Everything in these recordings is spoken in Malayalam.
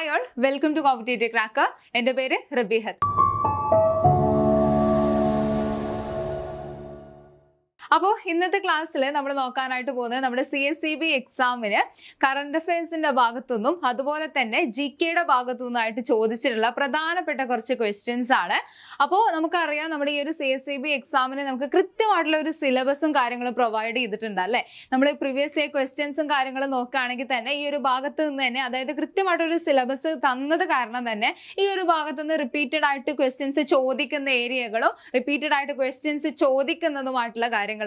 Hi all, welcome to Competitive Cracker. എൻ്റെ പേര് റബീഹത്ത്. അപ്പോൾ ഇന്നത്തെ ക്ലാസ്സിൽ നമ്മൾ നോക്കാനായിട്ട് പോകുന്നത് നമ്മുടെ CSEB എക്സാമിന് കറണ്ട് അഫയേഴ്സിന്റെ ഭാഗത്തുനിന്നും അതുപോലെ തന്നെ GKയുടെ ഭാഗത്തുനിന്നായിട്ട് ചോദിച്ചിട്ടുള്ള പ്രധാനപ്പെട്ട കുറച്ച് ക്വസ്റ്റ്യൻസ് ആണ്. അപ്പോൾ നമുക്കറിയാം നമ്മുടെ ഈ ഒരു CSEB എക്സാമിന് നമുക്ക് കൃത്യമായിട്ടുള്ള ഒരു സിലബസും കാര്യങ്ങളും പ്രൊവൈഡ് ചെയ്തിട്ടുണ്ട് അല്ലേ. നമ്മൾ പ്രീവിയസ് ഇയർ ക്വസ്റ്റ്യൻസും കാര്യങ്ങളും നോക്കുകയാണെങ്കിൽ തന്നെ ഈ ഒരു ഭാഗത്ത് നിന്ന് തന്നെ അതായത് കൃത്യമായിട്ടൊരു സിലബസ് തന്നത് കാരണം തന്നെ ഈ ഒരു ഭാഗത്ത് നിന്ന് റിപ്പീറ്റഡ് ആയിട്ട് ക്വസ്റ്റ്യൻസ് ചോദിക്കുന്ന ഏരിയകളും റിപ്പീറ്റഡ് ആയിട്ട് ക്വസ്റ്റ്യൻസ് ചോദിക്കുന്നതുമായിട്ടുള്ള കാര്യങ്ങളുണ്ട്.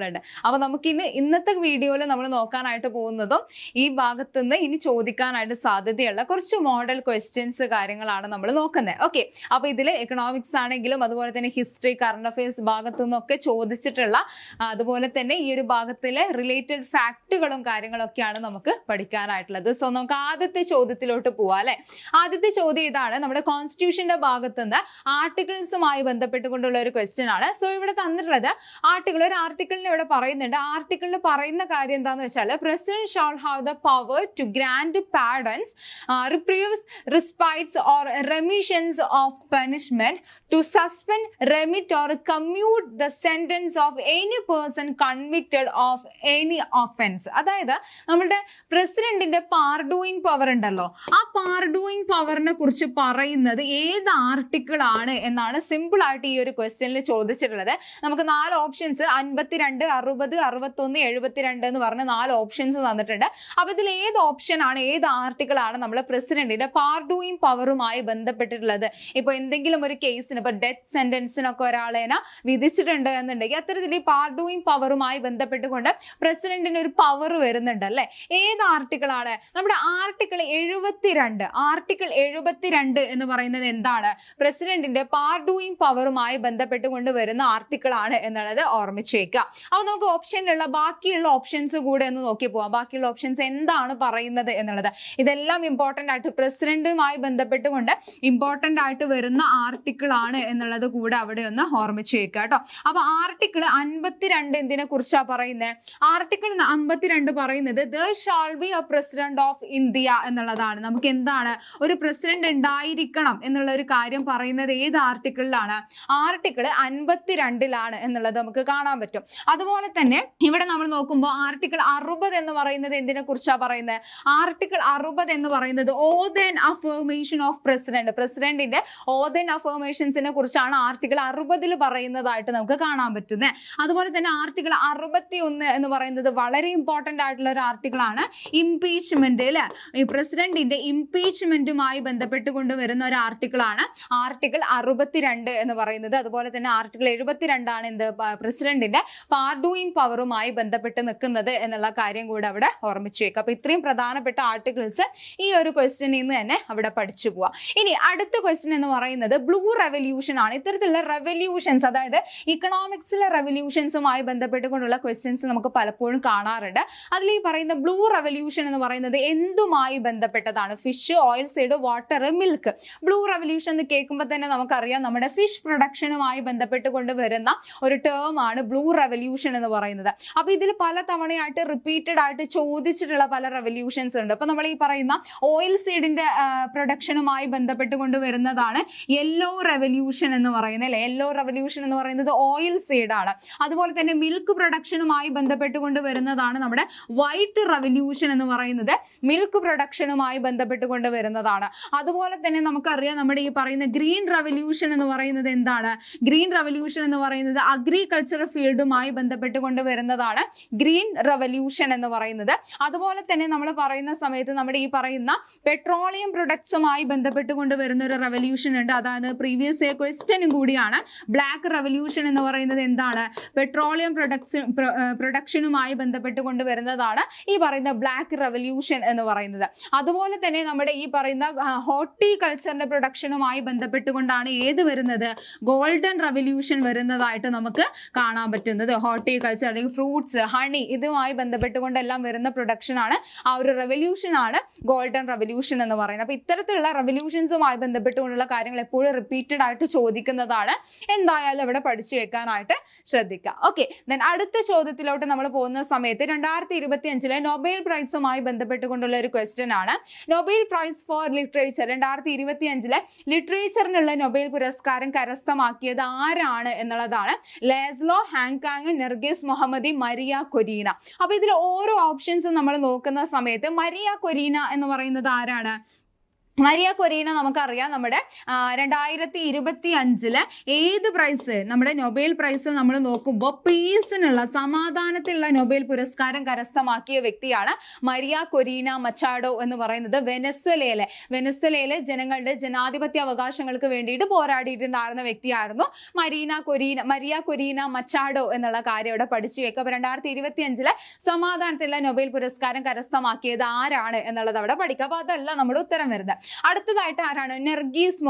അപ്പൊ നമുക്ക് ഇന്നത്തെ വീഡിയോയിൽ നമ്മൾ നോക്കാനായിട്ട് പോകുന്നതും ഈ ഭാഗത്ത് നിന്ന് ഇനി ചോദിക്കാനായിട്ട് സാധ്യതയുള്ള കുറച്ച് മോഡൽ ക്വസ്റ്റ്യൻസ് കാര്യങ്ങളാണ് നമ്മൾ നോക്കുന്നത്. ഓക്കെ, അപ്പൊ ഇതിൽ എക്കണോമിക്സ് ആണെങ്കിലും അതുപോലെ തന്നെ ഹിസ്റ്ററി, കറണ്ട് അഫയേഴ്സ് ഭാഗത്തു നിന്നൊക്കെ ചോദിച്ചിട്ടുള്ള അതുപോലെ തന്നെ ഈ ഒരു ഭാഗത്തിലെ റിലേറ്റഡ് ഫാക്ടുകളും കാര്യങ്ങളൊക്കെയാണ് നമുക്ക് പഠിക്കാനായിട്ടുള്ളത്. സോ നമുക്ക് ആദ്യത്തെ ചോദ്യത്തിലോട്ട് പോവാം അല്ലെ. ആദ്യത്തെ ചോദ്യം ഇതാണ്, നമ്മുടെ കോൺസ്റ്റിറ്റ്യൂഷന്റെ ഭാഗത്ത് നിന്ന് ആർട്ടിക്കിൾസുമായി ബന്ധപ്പെട്ടുകൊണ്ടുള്ള ഒരു ക്വസ്റ്റ്യൻ ആണ്. സോ ഇവിടെ തന്നിട്ടുള്ളത് ഒരു ആർട്ടിക്കിളിന് ഇവിടെ പറയുന്നുണ്ട്. ആർട്ടിക്കിളിൽ പറയുന്ന കാര്യം എന്താന്ന് വെച്ചാൽ president shall have the power to grant pardons, reprieves, respites or remissions of punishment, to suspend, remit or commute the sentence of any person convicted of any offence. അതായത് നമ്മുടെ പ്രസിഡന്റിന്റെ പാർഡൂയിങ് പവർ ഉണ്ടല്ലോ, ആ പാർഡൂയിങ് പവറിനെ കുറിച്ച് പറയുന്നത് ഏത് ആർട്ടിക്കിൾ ആണ് എന്നാണ് സിമ്പിൾ ആയിട്ട് ഈ ഒരു ക്വസ്റ്റ്യനിൽ ചോദിച്ചിട്ടുള്ളത്. നമുക്ക് 4 ഓപ്ഷൻസ് 52, 60, 61, 72 എന്ന് പറഞ്ഞ് 4 ഓപ്ഷൻസ് തന്നിട്ടുണ്ട്. അപ്പൊ ഇതിൽ ഏത് ഓപ്ഷൻ ആണ്, ഏത് ആർട്ടിക്കിൾ ആണ് നമ്മളെ പ്രസിഡന്റിന്റെ പാർഡൂയിങ് പവറുമായി ബന്ധപ്പെട്ടിട്ടുള്ളത്? ഇപ്പൊ എന്തെങ്കിലും ഒരു കേസിന്, ഇപ്പൊ ഡെത്ത് സെന്റൻസിനൊക്കെ ഒരാളെ വിധിച്ചിട്ടുണ്ട് എന്നുണ്ടെങ്കിൽ അത്തരത്തിൽ ഈ പാർഡൂയിങ് പവറുമായി ബന്ധപ്പെട്ടുകൊണ്ട് പ്രസിഡന്റിന് ഒരു പവർ വരുന്നുണ്ട് അല്ലെ. ഏത് ആർട്ടിക്കിൾ ആണ്? നമ്മുടെ ആർട്ടിക്കിൾ 72. ആർട്ടിക്കിൾ 72 എന്ന് പറയുന്നത് എന്താണ്? പ്രസിഡന്റിന്റെ പാർഡൂയിങ് പവറുമായി ബന്ധപ്പെട്ടുകൊണ്ട് വരുന്ന ആർട്ടിക്കിൾ ആണ് എന്നുള്ളത് ഓർമ്മിച്ചേക്കുക. അപ്പൊ നമുക്ക് ഓപ്ഷനിലുള്ള ബാക്കിയുള്ള ഓപ്ഷൻസ് കൂടെ ഒന്ന് നോക്കി പോവാം. ബാക്കിയുള്ള ഓപ്ഷൻസ് എന്താണ് പറയുന്നത് എന്നുള്ളത്. ഇതെല്ലാം ഇമ്പോർട്ടന്റ് ആയിട്ട് പ്രസിഡന്റുമായി ബന്ധപ്പെട്ടുകൊണ്ട് ഇമ്പോർട്ടന്റ് ആയിട്ട് വരുന്ന ആർട്ടിക്കിൾ ആണ് എന്നുള്ളത് കൂടെ അവിടെ ഒന്ന് ഓർമ്മിച്ച് വെക്കുക കേട്ടോ. അപ്പൊ ആർട്ടിക്കിൾ 52 എന്തിനെ കുറിച്ചാ പറയുന്നത്? ആർട്ടിക്കിൾ 52 പറയുന്നത് there shall be a president of India എന്നുള്ളതാണ്. നമുക്ക് എന്താണ്, ഒരു പ്രസിഡന്റ് ഉണ്ടായിരിക്കണം എന്നുള്ള ഒരു കാര്യം പറയുന്നത് ഏത് ആർട്ടിക്കിളിലാണ്? ആർട്ടിക്കിൾ 52 എന്നുള്ളത് നമുക്ക് കാണാൻ പറ്റും. അതുപോലെ തന്നെ ഇവിടെ നമ്മൾ നോക്കുമ്പോൾ ആർട്ടിക്കിൾ 60 എന്ന് പറയുന്നത് എന്തിനെ കുറിച്ചാ പറയുന്നത്? ആർട്ടിക്കിൾ 60 എന്ന് പറയുന്നത് ഓത്ത് ആൻഡ് അഫർമേഷൻ ഓഫ് പ്രസിഡന്റ്, പ്രസിഡന്റിന്റെ ഓത്ത് ആൻഡ് അഫർമേഷൻസിനെ കുറിച്ചാണ് ആർട്ടിക്കിൾ 60 പറയുന്നതായിട്ട് നമുക്ക് കാണാൻ പറ്റുന്നത്. അതുപോലെ തന്നെ ആർട്ടിക്കിൾ 61 എന്ന് പറയുന്നത് വളരെ ഇമ്പോർട്ടന്റ് ആയിട്ടുള്ള ഒരു ആർട്ടിക്കിൾ ആണ്. ഇംപീച്ച്മെന്റ് അല്ലെ, ഈ പ്രസിഡന്റിന്റെ ഇംപീച്ച്മെന്റുമായി ബന്ധപ്പെട്ടുകൊണ്ട് വരുന്ന ഒരു ആർട്ടിക്കിൾ ആണ് ആർട്ടിക്കിൾ 62 എന്ന് പറയുന്നത്. അതുപോലെ തന്നെ ആർട്ടിക്കിൾ 72 ആണ് എന്ത്, പ്രസിഡന്റിന്റെ പാർഡൂയിങ് പവറുമായി ബന്ധപ്പെട്ട് നിൽക്കുന്നത് എന്നുള്ള കാര്യം കൂടെ അവിടെ ഓർമ്മിച്ചു വെക്കുക. അപ്പൊ ഇത്രയും പ്രധാനപ്പെട്ട ആർട്ടിക്കിൾസ് ഈ ഒരു ക്വസ്റ്റ്യനിൽ നിന്ന് തന്നെ അവിടെ പഠിച്ചു പോവാം. ഇനി അടുത്ത ക്വസ്റ്റ്യൻ എന്ന് പറയുന്നത് ബ്ലൂ റെവല്യൂഷൻ ആണ്. ഇത്തരത്തിലുള്ള റെവല്യൂഷൻസ്, അതായത് ഇക്കണോമിക്സിലെ റെവല്യൂഷൻസുമായി ബന്ധപ്പെട്ടുകൊണ്ടുള്ള ക്വസ്റ്റ്യൻസ് നമുക്ക് പലപ്പോഴും കാണാറുണ്ട്. അതിൽ ഈ പറയുന്ന ബ്ലൂ റെവല്യൂഷൻ എന്ന് പറയുന്നത് എന്തുമായി ബന്ധപ്പെട്ടതാണ്? Fish, oil seed, water, milk. Blue revolution എന്ന് കേൾക്കുമ്പോൾ തന്നെ നമുക്കറിയാം നമ്മുടെ ഫിഷ് പ്രൊഡക്ഷനുമായി ബന്ധപ്പെട്ടുകൊണ്ട് വരുന്ന ഒരു ടേം ആണ് ബ്ലൂ റെവല്യൂഷൻ എന്ന് പറയുന്നത്. അപ്പൊ ഇതിൽ പല തവണയായിട്ട് റിപ്പീറ്റഡ് ആയിട്ട് ചോദിച്ചിട്ടുള്ള പല റെവല്യൂഷൻസ് ഉണ്ട്. അപ്പൊ നമ്മൾ ഈ പറയുന്ന ഓയിൽ സീഡിന്റെ പ്രൊഡക്ഷനുമായി ബന്ധപ്പെട്ടുകൊണ്ട് വരുന്നതാണ് യെല്ലോ റെവല്യൂഷൻ എന്ന് പറയുന്നത് അല്ലെ. യെല്ലോ റെവല്യൂഷൻ എന്ന് പറയുന്നത് ഓയിൽ സീഡ് ആണ്. അതുപോലെ തന്നെ മിൽക്ക് പ്രൊഡക്ഷനുമായി ബന്ധപ്പെട്ടുകൊണ്ട് വരുന്നതാണ് നമ്മുടെ വൈറ്റ് റെവല്യൂഷൻ എന്ന് പറയുന്നത് മിൽക്ക് പ്രൊഡക്ഷനുമായി ബന്ധപ്പെട്ടുകൊണ്ട് വരുന്നതാണ്. അതുപോലെ തന്നെ നമുക്കറിയാം നമ്മുടെ ഈ പറയുന്ന ഗ്രീൻ റെവല്യൂഷൻ എന്ന് പറയുന്നത് എന്താണ്? ഗ്രീൻ റെവല്യൂഷൻ എന്ന് പറയുന്നത് അഗ്രികൾച്ചർ ഫീൽഡുമായി ബന്ധപ്പെട്ടുകൊണ്ട് വരുന്നതാണ് ഗ്രീൻ റെവല്യൂഷൻ എന്ന് പറയുന്നത്. അതുപോലെ തന്നെ നമ്മൾ പറയുന്ന സമയത്ത് നമ്മുടെ ഈ പറയുന്ന പെട്രോളിയം പ്രൊഡക്ട്സുമായി ബന്ധപ്പെട്ടുകൊണ്ട് വരുന്ന ഒരു റെവല്യൂഷൻ ഉണ്ട്. അതായത് പ്രീവിയസ് ഇയർ ക്വസ്റ്റ്യനും കൂടിയാണ്. ബ്ലാക്ക് റെവല്യൂഷൻ എന്ന് പറയുന്നത് എന്താണ്? പെട്രോളിയം പ്രൊഡക്ഷനുമായി ബന്ധപ്പെട്ടുകൊണ്ട് വരുന്നതാണ് ഈ പറയുന്ന ബ്ലാക്ക് റെവല്യൂഷൻ എന്ന് പറയുന്നത്. അതുപോലെ തന്നെ നമ്മുടെ ഈ പറയുന്ന ഹോർട്ടികൾച്ചറിന്റെ പ്രൊഡക്ഷനുമായി ബന്ധപ്പെട്ടുകൊണ്ടാണ് ഏത് വരുന്നത്? ഗോൾഡൻ റെവല്യൂഷൻ വരുന്നതായിട്ട് നമുക്ക് കാണാൻ പറ്റുന്നത്. ഹോർട്ടിക്കൾച്ചർ അല്ലെങ്കിൽ ഫ്രൂട്ട്സ്, ഹണി ഇതുമായി ബന്ധപ്പെട്ടുകൊണ്ടെല്ലാം വരുന്ന പ്രൊഡക്ഷൻ ആണ്, ആ ഒരു റെവല്യൂഷൻ ആണ് ഗോൾഡൻ റെവല്യൂഷൻ എന്ന് പറയുന്നത്. അപ്പൊ ഇത്തരത്തിലുള്ള റെവല്യൂഷൻസുമായി ബന്ധപ്പെട്ടുകൊണ്ടുള്ള കാര്യങ്ങൾ എപ്പോഴും റിപ്പീറ്റഡ് ആയിട്ട് ചോദിക്കുന്നതാണ്. എന്തായാലും ഇവിടെ പഠിച്ചു വെക്കാനായിട്ട് ശ്രദ്ധിക്കുക. ഓക്കെ, ദെൻ അടുത്ത ചോദ്യത്തിലോട്ട് നമ്മൾ പോകുന്ന സമയത്ത് 2025 നൊബേൽ പ്രൈസുമായി ബന്ധപ്പെട്ടുകൊണ്ടുള്ള ഒരു ക്വസ്റ്റ്യൻ ആണ്. നൊബേൽ പ്രൈസ് ഫോർ ലിറ്ററേച്ചർ 2025 ലിറ്ററേച്ചറിനുള്ള നൊബേൽ പുരസ്കാരം കരസ്ഥമാക്കിയത് ആരാണ് എന്നുള്ളതാണ്. Laszlo, Han Kang, Narges Mohammadi, Maria Corina. അപ്പൊ ഇതിൽ ഓരോ ഓപ്ഷൻസും നമ്മൾ നോക്കുന്ന സമയത്ത് മരിയ കൊരീന എന്ന് പറയുന്നത് ആരാണ്? മരിയ കൊരീന നമുക്കറിയാം, നമ്മുടെ 2025 ഏത് പ്രൈസ്, നമ്മുടെ നൊബേൽ പ്രൈസ് നമ്മൾ നോക്കുമ്പോൾ പീസിനുള്ള, സമാധാനത്തിലുള്ള നൊബേൽ പുരസ്കാരം കരസ്ഥമാക്കിയ വ്യക്തിയാണ് മരിയ കൊരീന മച്ചാഡോ എന്ന് പറയുന്നത്. വെനസ്വലയിലെ ജനങ്ങളുടെ ജനാധിപത്യ അവകാശങ്ങൾക്ക് വേണ്ടിയിട്ട് പോരാടിയിട്ടുണ്ടായിരുന്ന വ്യക്തിയായിരുന്നു മരിയ കൊരീന മച്ചാഡോ എന്നുള്ള കാര്യം ഇവിടെ പഠിച്ചു വെക്കുക. അപ്പൊ 2025 സമാധാനത്തിലുള്ള നൊബേൽ പുരസ്കാരം കരസ്ഥമാക്കിയത് ആരാണ് എന്നുള്ളത് അവിടെ പഠിക്കുക. അപ്പൊ അതല്ല നമ്മുടെ ഉത്തരം വരുന്നത്. അടുത്തതായിട്ട് ആരാണ്? നെർഗീസ്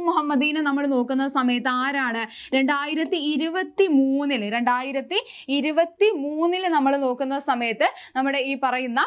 മുഹമ്മദിനെ നമ്മൾ നോക്കുന്ന സമയത്ത് ആരാണ്? 2023 നമ്മൾ നോക്കുന്ന സമയത്ത് നമ്മുടെ ഈ പറയുന്ന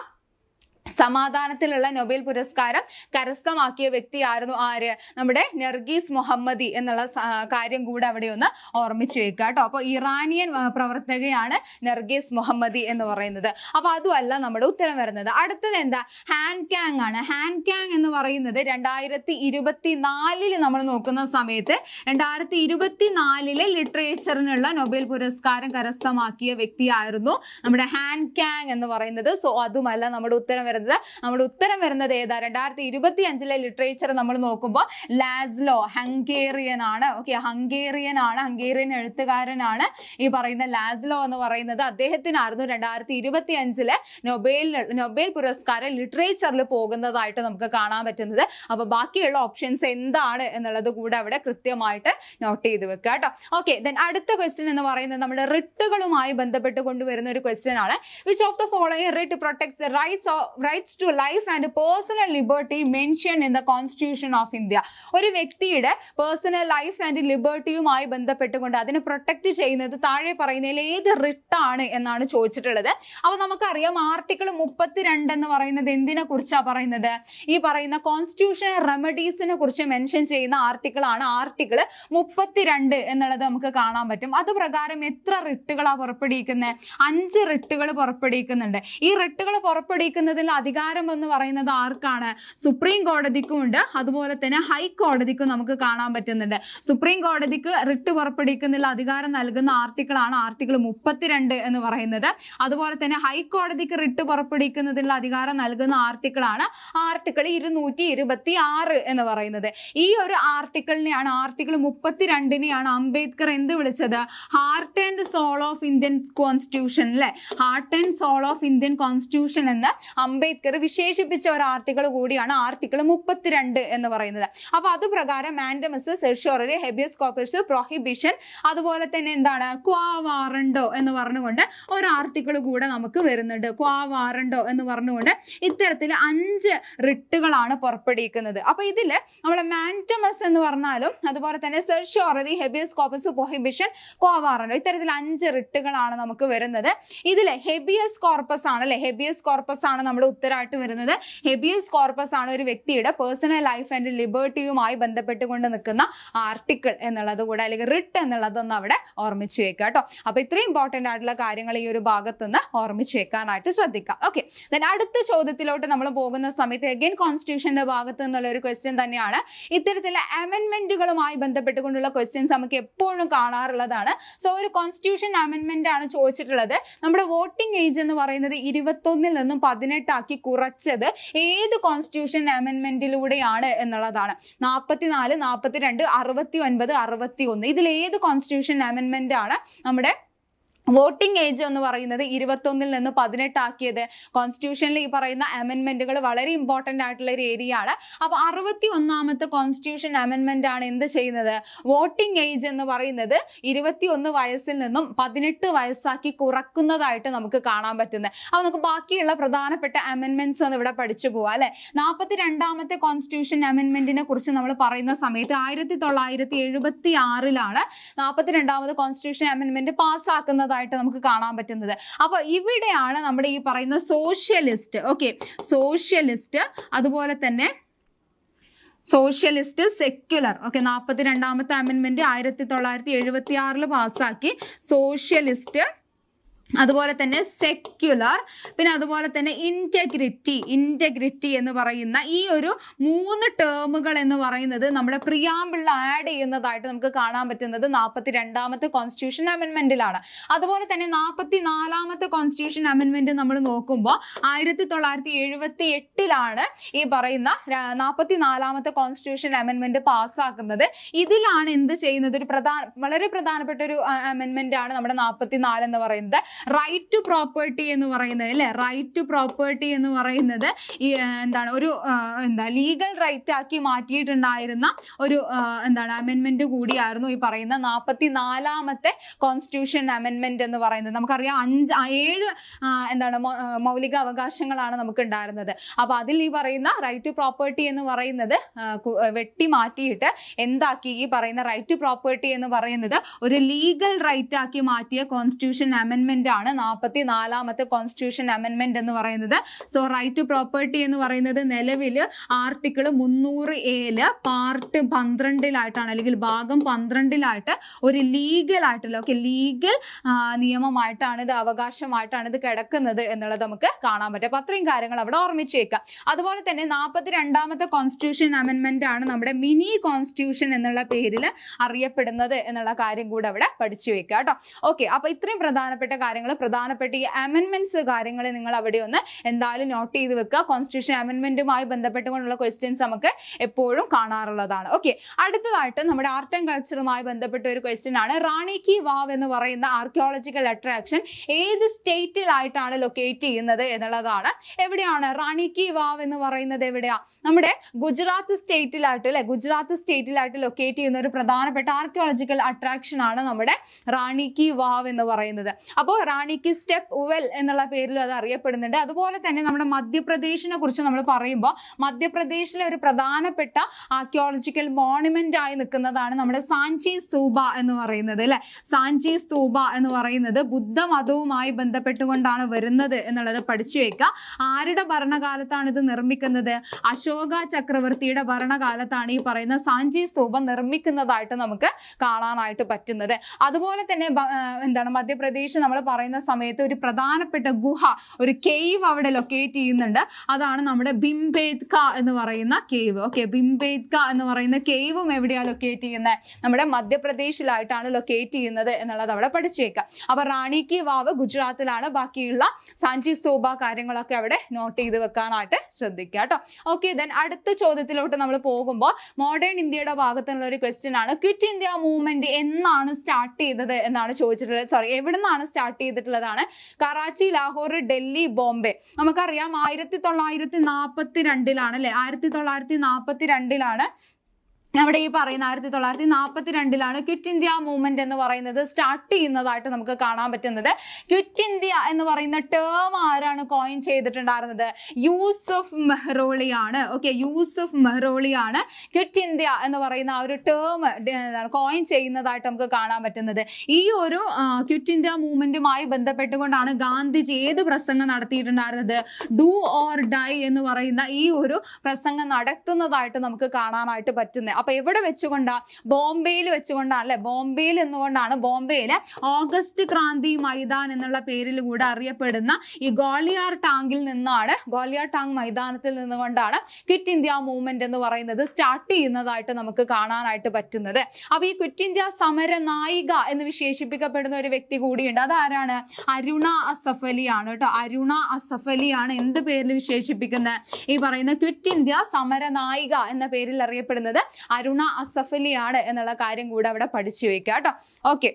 സമാധാനത്തിലുള്ള നൊബേൽ പുരസ്കാരം കരസ്ഥമാക്കിയ വ്യക്തിയായിരുന്നു ആര്? നമ്മുടെ നെർഗീസ് മുഹമ്മദി എന്നുള്ള കാര്യം കൂടെ അവിടെ ഒന്ന് ഓർമ്മിച്ചു വെക്കുക കേട്ടോ. അപ്പൊ ഇറാനിയൻ പ്രവർത്തകയാണ് നെർഗീസ് മുഹമ്മദി എന്ന് പറയുന്നത്. അപ്പൊ അതുമല്ല നമ്മുടെ ഉത്തരം വരുന്നത്. അടുത്തത് എന്താ? ഹാൻകാങ് ആണ്. ഹാൻകാങ് എന്ന് പറയുന്നത് 2024 നമ്മൾ നോക്കുന്ന സമയത്ത് 2024 ലിറ്ററേച്ചറിനുള്ള നൊബേൽ പുരസ്കാരം കരസ്ഥമാക്കിയ വ്യക്തിയായിരുന്നു നമ്മുടെ ഹാൻകാങ് എന്ന് പറയുന്നത്. സോ അതുമല്ല നമ്മുടെ ഉത്തരം വരുന്നത്. നമ്മുടെ ഉത്തരം വരുന്നത് ഏതാ? 2025 ലിറ്ററേച്ചർ നമ്മൾ നോക്കുമ്പോൾ ലാസ്ലോ, ഹംഗേറിയൻ ആണ്. ഓക്കെ, ഹംഗേറിയൻ എഴുത്തുകാരനാണ് ഈ പറയുന്ന ലാസ്ലോ എന്ന് പറയുന്നത്. അദ്ദേഹത്തിനായിരുന്നു 2025 നൊബേൽ പുരസ്കാരം ലിറ്ററേച്ചറിൽ പോകുന്നതായിട്ട് നമുക്ക് കാണാൻ പറ്റുന്നത്. അപ്പൊ ബാക്കിയുള്ള ഓപ്ഷൻസ് എന്താണ് എന്നുള്ളത് കൂടെ അവിടെ കൃത്യമായിട്ട് നോട്ട് ചെയ്ത് വെക്കുക കേട്ടോ. ഓക്കെ, ദെൻ അടുത്ത ക്വസ്റ്റ്യൻ എന്ന് പറയുന്നത് നമ്മുടെ റിട്ടുകളുമായി ബന്ധപ്പെട്ട് കൊണ്ടുവരുന്ന ഒരു ക്വസ്റ്റ്യൻ ആണ്. Which of the following writ protects rights to life and personal liberty mentioned in the Constitution of India? ഒരു വ്യക്തിയുടെ പേഴ്സണൽ ലൈഫ് ആൻഡ് ലിബർട്ടിയുമായി ബന്ധപ്പെട്ടുകൊണ്ട് അതിനെ പ്രൊട്ടക്ട് ചെയ്യുന്നത് താഴെ പറയുന്നതിൽ ഏത് റിട്ടാണ് എന്നാണ് ചോദിച്ചിട്ടുള്ളത്. അപ്പൊ നമുക്കറിയാം ആർട്ടിക്കിൾ 32 എന്ന് പറയുന്നത് എന്തിനെ കുറിച്ചാണ് പറയുന്നത്? ഈ പറയുന്ന കോൺസ്റ്റിറ്റ്യൂഷണൽ റെമഡീസിനെ കുറിച്ച് മെൻഷൻ ചെയ്യുന്ന ആർട്ടിക്കിൾ ആണ് ആർട്ടിക്കിൾ 32 എന്നുള്ളത് നമുക്ക് കാണാൻ പറ്റും. അത് പ്രകാരം എത്ര റിട്ടുകളാണ് പുറപ്പെടുവിക്കുന്നത്? 5 റിട്ടുകൾ പുറപ്പെടുവിക്കുന്നുണ്ട്. ഈ റിട്ടുകൾ പുറപ്പെടുവിക്കുന്നതിൽ അധികാരം എന്ന് പറയുന്നത് ആർക്കാണ്? സുപ്രീം കോടതിക്കും ഉണ്ട്, അതുപോലെ തന്നെ ഹൈക്കോടതിക്കും നമുക്ക് കാണാൻ പറ്റുന്നുണ്ട്. സുപ്രീം കോടതിക്ക് റിട്ട് പുറപ്പെടുവിക്കുന്നതിൽ അധികാരം നൽകുന്ന ആർട്ടിക്കിൾ ആണ് ആർട്ടിക്കിൾ 32 എന്ന് പറയുന്നത്. അതുപോലെ തന്നെ ഹൈക്കോടതിക്ക് റിട്ട് പുറപ്പെടുവിക്കുന്നതിൽ അധികാരം നൽകുന്ന ആർട്ടിക്കിൾ ആണ് ആർട്ടിക്കിൾ 226 എന്ന് പറയുന്നത്. ഈ ഒരു ആർട്ടിക്കിളിനെയാണ്, ആർട്ടിക്കിൾ 32നെയാണ് അംബേദ്കർ എന്ത് വിളിച്ചത്? Heart and soul of Indian constitution, അല്ലെ? Heart and soul of Indian constitution എന്ന് അംബേദ്കർ വിശേഷിപ്പിച്ച ഒരു ആർട്ടിക്കിൾ കൂടിയാണ് ആർട്ടിക്കിൾ 32 എന്ന് പറയുന്നത്. അപ്പൊ അത് പ്രകാരം mandamus, certiorari, habeas corpus, prohibition, അതുപോലെ തന്നെ എന്താണ് ക്വാ വാറണ്ടോ എന്ന് പറഞ്ഞുകൊണ്ട് ഒരു ആർട്ടിക്കിൾ കൂടെ നമുക്ക് വരുന്നുണ്ട്. ക്വാ വാറണ്ടോ എന്ന് പറഞ്ഞുകൊണ്ട് ഇത്തരത്തിൽ 5 റിട്ടുകളാണ് പുറപ്പെടുവിക്കുന്നത്. അപ്പൊ ഇതില് നമ്മളെ മാൻഡമസ് എന്ന് പറഞ്ഞാലും അതുപോലെ തന്നെ certiorari, habeas corpus, prohibition, quo warranto ഇത്തരത്തിൽ 5 റിട്ടുകളാണ് നമുക്ക് വരുന്നത്. ഇതില് ഹെബിയസ് കോർപ്പസ് ആണ്, അല്ലെ? ഹെബിയസ് കോർപ്പസ് ആണ് നമ്മുടെ ഉത്തരമായിട്ട് വരുന്നത്. ഹെബിയസ് കോർപ്പസ് ആണ് ഒരു വ്യക്തിയുടെ പേഴ്സണൽ ലൈഫ് ആൻഡ് ലിബർട്ടിയുമായി ബന്ധപ്പെട്ടുകൊണ്ട് നിൽക്കുന്ന ആർട്ടിക്കിൾ എന്നുള്ളത് കൂടെ, അല്ലെങ്കിൽ റിട്ട് എന്നുള്ളതൊന്നും അവിടെ ഓർമ്മിച്ച് വെക്കുക കേട്ടോ. അപ്പൊ ഇത്രയും ഇമ്പോർട്ടന്റ് ആയിട്ടുള്ള കാര്യങ്ങൾ ഈ ഒരു ഭാഗത്തുനിന്ന് ഓർമ്മിച്ച് വെക്കാനായിട്ട് ശ്രദ്ധിക്കാം. ഓക്കെ, ദെൻ അടുത്ത ചോദ്യത്തിലോട്ട് നമ്മൾ പോകുന്ന സമയത്ത് അഗൈൻ കോൺസ്റ്റിറ്റ്യൂഷന്റെ ഭാഗത്ത് നിന്നുള്ള ഒരു ക്വസ്റ്റ്യൻ തന്നെയാണ്. ഇത്തരത്തിലുള്ള അമെൻമെന്റുകളുമായി ബന്ധപ്പെട്ടുകൊണ്ടുള്ള ക്വസ്റ്റ്യൻസ് നമുക്ക് എപ്പോഴും കാണാറുള്ളതാണ്. സോ ഒരു കോൺസ്റ്റിറ്റ്യൂഷൻ അമെൻമെന്റ് ആണ് ചോദിച്ചിട്ടുള്ളത്. നമ്മുടെ വോട്ടിംഗ് ഏജ് എന്ന് പറയുന്നത് 21 നിന്നും 18 ആക്കി കുറച്ചത് ഏത് കോൺസ്റ്റിറ്റ്യൂഷൻ അമെൻമെന്റിലൂടെയാണ് എന്നുള്ളതാണ്. 44, 42, 69, 61 ഇതിൽ ഏത് കോൺസ്റ്റിറ്റ്യൂഷൻ അമെൻമെന്റ് ആണ് നമ്മുടെ വോട്ടിംഗ് ഏജ് എന്ന് പറയുന്നത് 21 നിന്ന് 18 ആക്കിയത്. കോൺസ്റ്റിറ്റ്യൂഷനിൽ ഈ പറയുന്ന അമെൻമെന്റുകൾ വളരെ ഇമ്പോർട്ടന്റ് ആയിട്ടുള്ള ഒരു ഏരിയ ആണ്. അപ്പൊ 61ാമത്തെ കോൺസ്റ്റിറ്റ്യൂഷൻ അമെൻമെന്റ് ആണ് എന്ത് ചെയ്യുന്നത്? വോട്ടിംഗ് ഏജ് എന്ന് പറയുന്നത് 21 വയസ്സിൽ നിന്നും 18 വയസ്സാക്കി കുറക്കുന്നതായിട്ട് നമുക്ക് കാണാൻ പറ്റുന്നത്. അപ്പൊ നമുക്ക് ബാക്കിയുള്ള പ്രധാനപ്പെട്ട അമെൻമെന്റ്സ് ഒന്ന് ഇവിടെ പഠിച്ചു പോവാം അല്ലെ. 42ാമത്തെ കോൺസ്റ്റിറ്റ്യൂഷൻ അമെൻമെന്റിനെ കുറിച്ച് നമ്മൾ പറയുന്ന സമയത്ത് 1976 42ാമത് കോൺസ്റ്റിറ്റ്യൂഷൻ അമെൻമെന്റ് പാസ്സാക്കുന്നതായിട്ട് നമുക്ക് കാണാൻ പറ്റുന്നത്. അപ്പൊ ഇവിടെയാണ് നമ്മുടെ ഈ പറയുന്ന സോഷ്യലിസ്റ്റ്, ഓക്കെ, സോഷ്യലിസ്റ്റ്, അതുപോലെ തന്നെ സോഷ്യലിസ്റ്റ്, സെക്യുലർ, ഓക്കെ, 42ാമത്തെ അമെൻമെന്റ് 1976 പാസ്സാക്കി. സോഷ്യലിസ്റ്റ്, അതുപോലെ തന്നെ സെക്യുലർ, പിന്നെ അതുപോലെ തന്നെ ഇന്റഗ്രിറ്റി എന്ന് പറയുന്ന ഈ ഒരു 3 ടേമുകൾ എന്ന് പറയുന്നത് നമ്മുടെ പ്രിയാമ്പിളിൽ ആഡ് ചെയ്യുന്നതായിട്ട് നമുക്ക് കാണാൻ പറ്റുന്നത് 42ാമത്തെ കോൺസ്റ്റിറ്റ്യൂഷൻ അമെൻമെന്റിലാണ്. അതുപോലെ തന്നെ 44ാമത്തെ കോൺസ്റ്റിറ്റ്യൂഷൻ അമെൻമെന്റ് നമ്മൾ നോക്കുമ്പോൾ 1978 ഈ പറയുന്ന 44ാമത്തെ കോൺസ്റ്റിറ്റ്യൂഷൻ അമെൻമെന്റ് പാസ്സാക്കുന്നത്. ഇതിലാണ് എന്ത് ചെയ്യുന്നത്? വളരെ പ്രധാനപ്പെട്ട ഒരു അമെൻമെന്റ് ആണ് നമ്മുടെ 44 എന്ന് പറയുന്നത്. റൈറ്റ് ടു പ്രോപ്പർട്ടി എന്ന് പറയുന്നത് അല്ലെ, റൈറ്റ് ടു പ്രോപ്പർട്ടി എന്ന് പറയുന്നത് ഈ എന്താണ് ഒരു ലീഗൽ റൈറ്റ് ആക്കി മാറ്റിയിട്ടുണ്ടായിരുന്ന ഒരു അമെൻമെന്റ് കൂടിയായിരുന്നു ഈ പറയുന്ന 44ാമത്തെ കോൺസ്റ്റിറ്റ്യൂഷൻ അമെൻമെന്റ് എന്ന് പറയുന്നത്. നമുക്കറിയാം 7 മൗലിക അവകാശങ്ങളാണ് നമുക്ക് ഉണ്ടായിരുന്നത്. അപ്പൊ അതിൽ ഈ പറയുന്ന റൈറ്റ് ടു പ്രോപ്പർട്ടി എന്ന് പറയുന്നത് വെട്ടി മാറ്റിയിട്ട് എന്താക്കി? ഈ പറയുന്ന റൈറ്റ് ടു പ്രോപ്പർട്ടി എന്ന് പറയുന്നത് ഒരു ലീഗൽ റൈറ്റ് ആക്കി മാറ്റിയ കോൺസ്റ്റിറ്റ്യൂഷൻ അമെൻമെന്റ് ആണ് 44ാമത്തെ കോൺസ്റ്റിറ്റ്യൂഷൻ അമെൻമെന്റ് എന്ന് പറയുന്നത്. സോ റൈറ്റ് ടു പ്രോപ്പർട്ടി എന്ന് പറയുന്നത് നിലവിൽ ആർട്ടിക്കിൾ 300A പാർട്ട് 12 അല്ലെങ്കിൽ ഭാഗം 12 ഒരു ലീഗൽ ആയിട്ടുള്ള, ഓക്കെ, ലീഗൽ നിയമമായിട്ടാണ് ഇത്, അവകാശമായിട്ടാണ് ഇത് കിടക്കുന്നത് എന്നുള്ളത് നമുക്ക് കാണാൻ പറ്റും. അപ്പൊ അത്രയും കാര്യങ്ങൾ അവിടെ ഓർമ്മിച്ച് വെക്കാം. അതുപോലെ തന്നെ 42ാമത്തെ കോൺസ്റ്റിറ്റ്യൂഷൻ അമെൻമെന്റ് ആണ് നമ്മുടെ മിനി കോൺസ്റ്റിറ്റ്യൂഷൻ എന്നുള്ള പേരിൽ അറിയപ്പെടുന്നത് എന്നുള്ള കാര്യം കൂടെ അവിടെ പഠിച്ചു വെക്കുക കേട്ടോ. ഓക്കെ, അപ്പൊ ഇത്രയും പ്രധാനപ്പെട്ട കാര്യങ്ങൾ, പ്രധാനപ്പെട്ട ഈ അമെൻമെന്റ്സ് കാര്യങ്ങൾ നിങ്ങൾ അവിടെ ഒന്ന് എന്തായാലും നോട്ട് ചെയ്ത് വെക്കുക. കോൺസ്റ്റിറ്റ്യൂഷൻ അമെൻമെന്റുമായി ബന്ധപ്പെട്ടുകൊണ്ടുള്ള ക്വസ്റ്റ്യൻസ് നമുക്ക് എപ്പോഴും കാണാറുള്ളതാണ്. ഓക്കെ, അടുത്തതായിട്ട് നമ്മുടെ ആർട്ട് ആൻഡ് കൾച്ചറുമായി ബന്ധപ്പെട്ട ഒരു ക്വസ്റ്റ്യൻ ആണ്. റാണി കി വാവ് എന്ന് പറയുന്ന ആർക്കിയോളജിക്കൽ അട്രാക്ഷൻ ഏത് സ്റ്റേറ്റിലായിട്ടാണ് ലൊക്കേറ്റ് ചെയ്യുന്നത് എന്നുള്ളതാണ്. എവിടെയാണ് റാണി കി വാവ് എന്ന് പറയുന്നത്? എവിടെയാ? നമ്മുടെ ഗുജറാത്ത് സ്റ്റേറ്റിലായിട്ട് അല്ലെ, ഗുജറാത്ത് സ്റ്റേറ്റിലായിട്ട് ലൊക്കേറ്റ് ചെയ്യുന്ന ഒരു പ്രധാനപ്പെട്ട ആർക്കിയോളജിക്കൽ അട്രാക്ഷൻ ആണ് നമ്മുടെ റാണി കി വാവ് എന്ന് പറയുന്നത്. അപ്പോൾ റാണി കി സ്റ്റെപ്പ് വെൽ എന്നുള്ള പേരിൽ അത് അറിയപ്പെടുന്നുണ്ട്. അതുപോലെ തന്നെ നമ്മുടെ മധ്യപ്രദേശിനെ കുറിച്ച് നമ്മൾ പറയുമ്പോൾ മധ്യപ്രദേശിലെ ഒരു പ്രധാനപ്പെട്ട ആർക്കിയോളജിക്കൽ മോണുമെന്റ് ആയി നിൽക്കുന്നതാണ് നമ്മുടെ സാഞ്ചി സ്തൂപ എന്ന് പറയുന്നത് അല്ലെ. സാഞ്ചി സ്തൂപ എന്ന് പറയുന്നത് ബുദ്ധമതവുമായി ബന്ധപ്പെട്ടുകൊണ്ടാണ് വരുന്നത് എന്നുള്ളത് പഠിച്ചു വെക്കുക. ആരുടെ ഭരണകാലത്താണ് ഇത് നിർമ്മിക്കുന്നത്? അശോക ചക്രവർത്തിയുടെ ഭരണകാലത്താണ് ഈ പറയുന്ന സാഞ്ചി സ്തൂപ നിർമ്മിക്കുന്നതായിട്ട് നമുക്ക് കാണാനായിട്ട് പറ്റുന്നത്. അതുപോലെ തന്നെ മധ്യപ്രദേശ് നമ്മൾ പറയുന്ന സമയത്ത് ഒരു പ്രധാനപ്പെട്ട ഗുഹ, ഒരു കേവ് അവിടെ ലൊക്കേറ്റ് ചെയ്യുന്നുണ്ട്. അതാണ് നമ്മുടെ ഭിംബേത്ക എന്ന് പറയുന്ന കേവ്. ഓക്കെ, ഭിംബേത്ക എന്ന് പറയുന്ന കേവും എവിടെയാണ് ലൊക്കേറ്റ് ചെയ്യുന്നത്? നമ്മുടെ മധ്യപ്രദേശിലായിട്ടാണ് ലൊക്കേറ്റ് ചെയ്യുന്നത് എന്നുള്ളത് അവിടെ പഠിച്ചു വെക്കുക. അപ്പൊ റാണി കി വാവ് ഗുജറാത്തിലാണ്. ബാക്കിയുള്ള സാഞ്ചി സ്തൂപ കാര്യങ്ങളൊക്കെ അവിടെ നോട്ട് ചെയ്ത് വെക്കാനായിട്ട് ശ്രദ്ധിക്കുക കേട്ടോ. ഓക്കെ, ദെൻ അടുത്ത ചോദ്യത്തിലോട്ട് നമ്മൾ പോകുമ്പോൾ മോഡേൺ ഇന്ത്യയുടെ ഭാഗത്തുള്ള ഒരു ക്വസ്റ്റ്യൻ ആണ്. ക്വിറ്റ് ഇന്ത്യ മൂവ്മെന്റ് എന്നാണ് സ്റ്റാർട്ട് ചെയ്തത് എന്നാണ് ചോദിച്ചിട്ടുള്ളത്. എവിടെ നിന്നാണ് സ്റ്റാർട്ട് ചെയ്തിട്ടുള്ളതാണ്? കറാച്ചി, ലാഹോർ, ഡൽഹി, ബോംബെ. നമുക്കറിയാം 1942 അല്ലെ, 1942 നമ്മുടെ ഈ പറയുന്ന 1942 ക്വിറ്റ് ഇന്ത്യ മൂവ്മെന്റ് എന്ന് പറയുന്നത് സ്റ്റാർട്ട് ചെയ്യുന്നതായിട്ട് നമുക്ക് കാണാൻ പറ്റുന്നത്. ക്വിറ്റ് ഇന്ത്യ എന്ന് പറയുന്ന ടേം ആരാണ് കോയിൻ ചെയ്തിട്ടുണ്ടായിരുന്നത്? യൂസഫ് മെഹ്റോളിയാണ്. ഓക്കെ, യൂസഫ് മെഹ്റോളിയാണ് ക്വിറ്റ് ഇന്ത്യ എന്ന് പറയുന്ന ആ ഒരു ടേം കോയിൻ ചെയ്യുന്നതായിട്ട് നമുക്ക് കാണാൻ പറ്റുന്നത്. ഈ ഒരു ക്വിറ്റ് ഇന്ത്യ മൂവ്മെന്റുമായി ബന്ധപ്പെട്ടുകൊണ്ടാണ് ഗാന്ധിജി ഏത് പ്രസംഗം നടത്തിയിട്ടുണ്ടായിരുന്നത്? ഡു ഓർ ഡൈ എന്ന് പറയുന്ന ഈ ഒരു പ്രസംഗം നടത്തുന്നതായിട്ട് നമുക്ക് കാണാനായിട്ട് പറ്റുന്നത്. അപ്പൊ എവിടെ വെച്ചുകൊണ്ടാ? ബോംബെയിൽ വെച്ചുകൊണ്ടാണ് അല്ലെ. ബോംബെയിൽ എന്നുകൊണ്ടാണ് ബോംബെയിലെ ഓഗസ്റ്റ് ക്രാന്തി മൈതാൻ എന്നുള്ള പേരിൽ കൂടെ അറിയപ്പെടുന്ന ഈ ഗോളിയാർ ടാങ്കിൽ നിന്നാണ്, ഗോളിയാർ ടാങ് മൈതാനത്തിൽ നിന്നുകൊണ്ടാണ് ക്വിറ്റ് ഇന്ത്യ മൂവ്മെന്റ് എന്ന് പറയുന്നത് സ്റ്റാർട്ട് ചെയ്യുന്നതായിട്ട് നമുക്ക് കാണാനായിട്ട് പറ്റുന്നത്. അപ്പൊ ഈ ക്വിറ്റ് ഇന്ത്യ സമര നായിക എന്ന് വിശേഷിപ്പിക്കപ്പെടുന്ന ഒരു വ്യക്തി കൂടിയുണ്ട്. അതാരാണ്? അരുണ അസഫ് അലി ആണ് കേട്ടോ. അരുണ അസഫ് അലി ആണ് എന്ത് പേരിൽ വിശേഷിപ്പിക്കുന്നത്? ഈ പറയുന്ന ക്വിറ്റ് ഇന്ത്യ സമര നായിക എന്ന പേരിൽ അറിയപ്പെടുന്നത് അരുണ അസഫ് അലി ആണ് എന്നുള്ള കാര്യം കൂടെ അവിടെ പഠിച്ചു വെക്കുക കേട്ടോ. ഓക്കെ,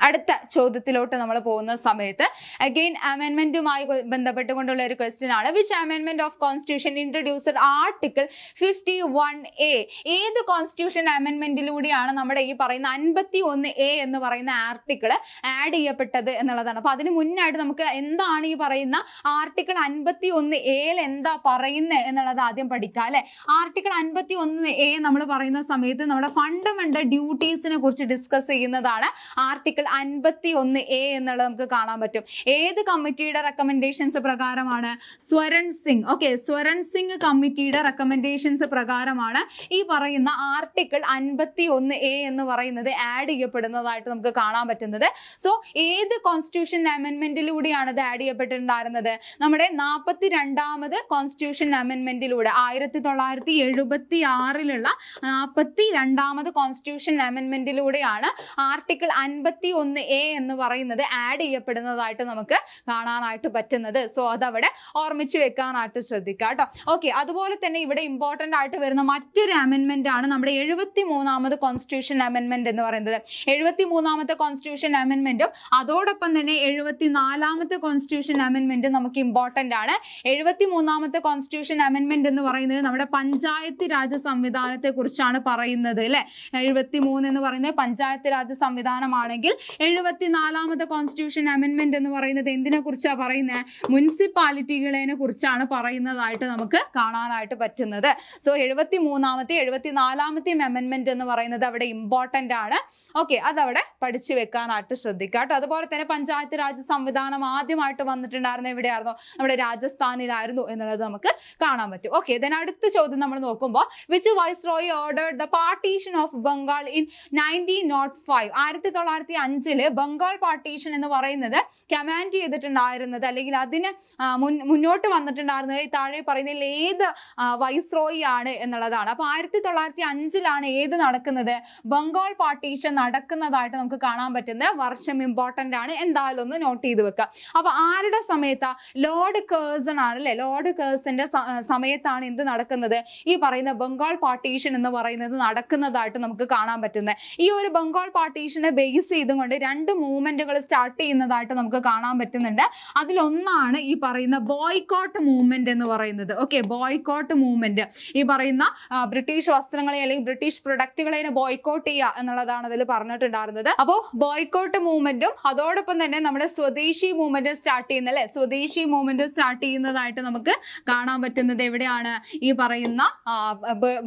അടുത്ത ചോദ്യത്തിലോട്ട് നമ്മൾ പോകുന്ന സമയത്ത് അഗെയിൻ അമെൻമെന്റുമായി ബന്ധപ്പെട്ടുകൊണ്ടുള്ള ഒരു ക്വസ്റ്റ്യൻ ആണ്. വിച്ച് അമെൻമെന്റ് of constitution introduced article 51A? ഏത് കോൺസ്റ്റിറ്റ്യൂഷൻ അമെൻമെന്റിലൂടെയാണ് നമ്മുടെ ഈ പറയുന്ന 51A എന്ന് പറയുന്ന ആർട്ടിക്കിൾ ആഡ് ചെയ്യപ്പെട്ടത് എന്നുള്ളതാണ്. അപ്പൊ അതിന് മുന്നായിട്ട് നമുക്ക് എന്താണ് ഈ പറയുന്ന ആർട്ടിക്കിൾ 51A എന്താ പറയുന്നത് എന്നുള്ളത് ആദ്യം പഠിക്കാം അല്ലെ. ആർട്ടിക്കിൾ 51A നമ്മൾ പറയുന്ന സമയത്ത് നമ്മുടെ ഫണ്ടമെന്റൽ ഡ്യൂട്ടീസിനെ കുറിച്ച് ഡിസ്കസ് ചെയ്യുന്നതാണ് ആർട്ടിക്കിൾ 51A എന്നുള്ളത് നമുക്ക് കാണാൻ പറ്റും. ഏത് കമ്മിറ്റിയുടെ റെക്കമെൻഡേഷൻസ് പ്രകാരമാണ്? സ്വരൺ സിംഗ്. ഓക്കെ, സ്വരൺ സിംഗ് കമ്മിറ്റിയുടെ റെക്കമെൻഡേഷൻസ് പ്രകാരമാണ് ഈ പറയുന്ന ആർട്ടിക്കിൾ 51A എന്ന് പറയുന്നത് ആഡ് ചെയ്യപ്പെടുന്നതായിട്ട് നമുക്ക് കാണാൻ പറ്റുന്നത്. സോ ഏത് കോൺസ്റ്റിറ്റ്യൂഷൻ അമെൻമെന്റിലൂടെയാണ് ഇത് ആഡ് ചെയ്യപ്പെട്ടിട്ടുണ്ടായിരുന്നത്? നമ്മുടെ 42ാമത് കോൺസ്റ്റിറ്റ്യൂഷൻ അമെൻമെന്റിലൂടെ 1976 42ാമത് കോൺസ്റ്റിറ്റ്യൂഷൻ അമെൻമെന്റിലൂടെയാണ് ആർട്ടിക്കിൾ 51A എന്ന് പറയുന്നത് ആഡ് ചെയ്യപ്പെടുന്നതായിട്ട് നമുക്ക് കാണാനായിട്ട് പറ്റുന്നത്. സോ അതവിടെ ഓർമ്മിച്ച് വെക്കാനായിട്ട് ശ്രദ്ധിക്കുക കേട്ടോ. ഓക്കെ, അതുപോലെ തന്നെ ഇവിടെ ഇമ്പോർട്ടന്റ് ആയിട്ട് വരുന്ന മറ്റൊരു അമെൻമെന്റ് ആണ് നമ്മുടെ 73ാമത് കോൺസ്റ്റിറ്റ്യൂഷൻ അമെൻമെന്റ് എന്ന് പറയുന്നത്. 73ാമത്തെ കോൺസ്റ്റിറ്റ്യൂഷൻ അമെൻമെന്റും അതോടൊപ്പം തന്നെ 74ാമത്തെ കോൺസ്റ്റിറ്റ്യൂഷൻ അമെൻമെന്റും നമുക്ക് ഇമ്പോർട്ടന്റ് ആണ്. 73ാമത്തെ കോൺസ്റ്റിറ്റ്യൂഷൻ അമെൻമെന്റ് എന്ന് പറയുന്നത് നമ്മുടെ പഞ്ചായത്ത് രാജ് സംവിധാനത്തെ കുറിച്ചാണ് പറയുന്നത് അല്ലെ. 73 എന്ന് പറയുന്നത് പഞ്ചായത്ത് രാജ് സംവിധാനമാണെങ്കിൽ 74ാമത്തെ കോൺസ്റ്റിറ്റ്യൂഷൻ അമെൻമെന്റ് എന്ന് പറയുന്നത് എന്തിനെ കുറിച്ചാണ് പറയുന്നത്? മുനിസിപ്പാലിറ്റികളെ കുറിച്ചാണ് പറയുന്നതായിട്ട് നമുക്ക് കാണാനായിട്ട് പറ്റുന്നത്. സോ 73ാമത്തെ 74ാമത്തെയും അമെൻമെന്റ് എന്ന് പറയുന്നത് അവിടെ ഇമ്പോർട്ടന്റ് ആണ്. ഓക്കെ, അതവിടെ പഠിച്ചു വെക്കാനായിട്ട് ശ്രദ്ധിക്കുക കേട്ടോ. അതുപോലെ തന്നെ പഞ്ചായത്ത് രാജ് സംവിധാനം ആദ്യമായിട്ട് വന്നിട്ടുണ്ടായിരുന്ന എവിടെയായിരുന്നു? നമ്മുടെ രാജസ്ഥാനിലായിരുന്നു എന്നുള്ളത് നമുക്ക് കാണാൻ പറ്റും. ഓക്കെ, ദെൻ അടുത്ത ചോദ്യം നമ്മൾ നോക്കുമ്പോൾ which viceroy ordered the partition of Bengal in 1905? 1905 Bengal partition എന്ന് പറയുന്നത് കമാൻഡ് ചെയ്തിട്ടുണ്ടായിരുന്നത് അല്ലെങ്കിൽ അതിന് മുന്നോട്ട് വന്നിട്ടുണ്ടായിരുന്നത് ഈ താഴെ പറയുന്നതിൽ ഏത് വൈസ്രോയി ആണ് എന്നുള്ളതാണ്. അപ്പൊ 1905 ഏത് നടക്കുന്നത്? ബംഗാൾ പാർട്ടീഷൻ നടക്കുന്നതായിട്ട് നമുക്ക് കാണാൻ പറ്റുന്ന വർഷം ഇമ്പോർട്ടന്റ് ആണ്. എന്തായാലും ഒന്ന് നോട്ട് ചെയ്ത് വെക്കുക. അപ്പൊ ആരുടെ സമയത്താ? ലോർഡ് കേഴ്സൺ ആണ് അല്ലെ. ലോർഡ് കേഴ്സന്റെ സമയത്താണ് എന്ത് നടക്കുന്നത്? ഈ പറയുന്ന ബംഗാൾ പാർട്ടീഷൻ എന്ന് പറയുന്നത് നടക്കുന്നതായിട്ട് നമുക്ക് കാണാൻ പറ്റുന്നത്. ഈ ഒരു ബംഗാൾ പാർട്ടീഷനെ ബേസ് ചെയ്തുകൊണ്ട് രണ്ട് മൂവ്മെന്റുകൾ സ്റ്റാർട്ട് ചെയ്യുന്നതായിട്ട് നമുക്ക് കാണാൻ പറ്റുന്നുണ്ട്. അതിലൊന്നാണ് ഈ പറയുന്ന ബോയ്കോട്ട് മൂവ്മെന്റ് എന്ന് പറയുന്നത്. ഓക്കെ, ബോയ്കോട്ട് മൂവ്മെന്റ് ഈ പറയുന്ന ബ്രിട്ടീഷ് വസ്ത്രങ്ങളെ അല്ലെങ്കിൽ ബ്രിട്ടീഷ് പ്രൊഡക്റ്റുകളെ ബോയ്കോട്ട് ചെയ്യുക എന്നുള്ളതാണ് അതിൽ പറഞ്ഞിട്ടുണ്ടായിരുന്നത്. അപ്പോൾ ബോയ്കോട്ട് മൂവ്മെന്റും അതോടൊപ്പം തന്നെ നമ്മുടെ സ്വദേശി മൂവ്മെന്റ് സ്റ്റാർട്ട് ചെയ്യുന്ന അല്ലെ, സ്വദേശി മൂവ്മെന്റ് സ്റ്റാർട്ട് ചെയ്യുന്നതായിട്ട് നമുക്ക് കാണാൻ പറ്റുന്നത് എവിടെയാണ്? ഈ പറയുന്ന